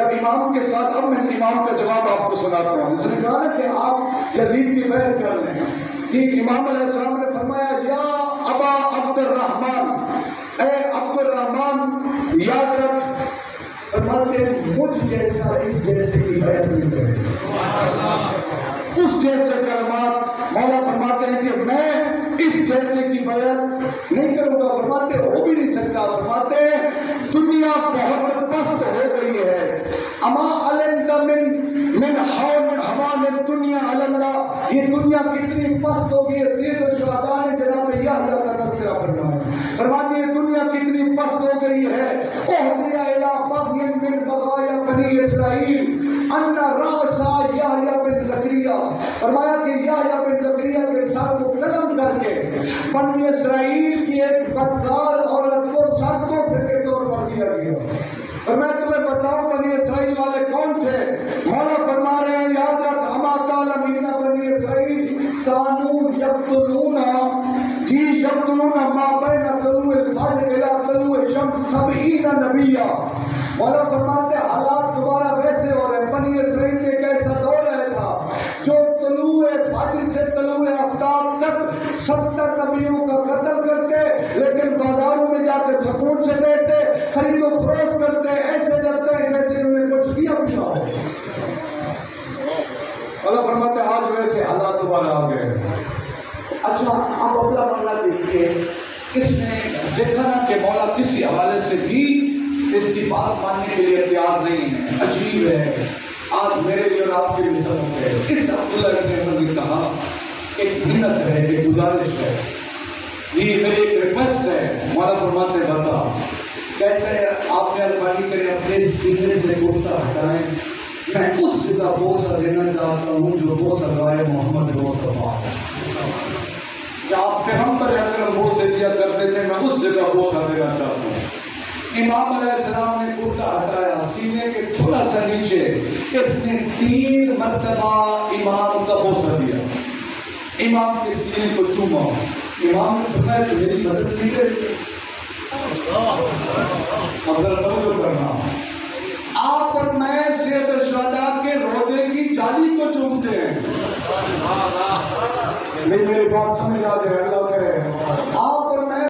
جب امام کے ساتھ، اب میں امام کا جواب آپ کو سناتا ہوں. اس نے کہا کہ آپ یزید کی بیعت کر لیں کہ امام علیہ السلام نے فرمایا یا ابا عبد الرحمن، اے عبد الرحمن یاد رکھ، فرماتے مجھ جیسا اس جیسے کی بیعت نہیں کرے. اس جیسے کلمات مولا فرماتے ہیں کہ میں اس جیسے کی بیعت نہیں کروں گا. فرماتے ہو بھی نہیں سکتا. فرماتے دنیا بہت پست ہو گئی ہے. اما علمت من حوان الدنیا علی اللہ، یہ دنیا کتنی پست ہو گئی ہے. سید الشہداء نے جناب یحییٰ کا تذکرہ فرمایا. فرماتے ہیں دنیا کتنی پست ہو گئی ہے. اہدی الی بغی من بغایا بنی اسرائیل ان رأس یحییٰ بن زکریا. فرمایا کہ یحییٰ بن زکریا کے سر کو قلم کر کے بنی اسرائیل کی ایک بدکار عورت کو سر کو پھر کے طور پر دیا گیا. اور میں تمہیں بتاؤں بنی اسرائیل والے کون تھے. مولا فرما رہے ہیں یاد رکھ اما تعلمین بنی اسرائیل کانون یقتلون ما بین طلوع الفجر الی طلوع الشمس 70 نبیا. مولا فرماتے ہیں حالات دوبارہ ویسے ہو رہے ہیں. بنی اسرائیل میں ایک ایسا دور آیا تھا جو طلوع فجر سے طلوع آفتاب تک 70 نبیوں کا قتل کرتے، لیکن بازاروں میں جا کے سکون سے بیٹھتے، خرید و فروخت کرتے. ایسے لگتا ہے جیسے انہوں نے کچھ کیا بھی نہ ہو. اللہ فرماتے ہیں آج ویسے حالات دوبارہ آ گئے. اچھا آپ اپنا معاملہ دیکھیے. کس نے دیکھا نا کہ مولا کسی حوالے سے بھی اس کی بات ماننے کے لیے تیار نہیں ہے. عجیب ہے. آج میرے لیے اور آپ کے لیے سبق ہے. اس عبداللہ ابن عمر نے کہا ایک منت ہے، ایک گزارش ہے، یہ میری ایک ریکویسٹ ہے. مولا فرماتے بتا، کہتے ہیں آپ نے مہربانی کرے اپنے سینے سے کرتا ہٹائیں، میں اس جگہ بوسہ دینا چاہتا ہوں جو بوسہ گائے محمد مصطفیٰ. کہ آپ پیغمبر اکرم بوسے دیا کرتے تھے، میں اس جگہ بوسہ دینا چاہتا ہوں. امام علیہ السلام نے کرتا ہٹایا، سینے کے تھوڑا سا نیچے اس نے 3 مرتبہ امام کا بوسہ دیا. امام کے سینے کو چوما. امام نے فرمایا کہ میری مدد نہیں کرے. مگر توجہ کرنا، آپ اور میں سید الشہداء کے روزے کی جالی کو چومتے ہیں. نہیں میری بات سمجھ آ جائے. اللہ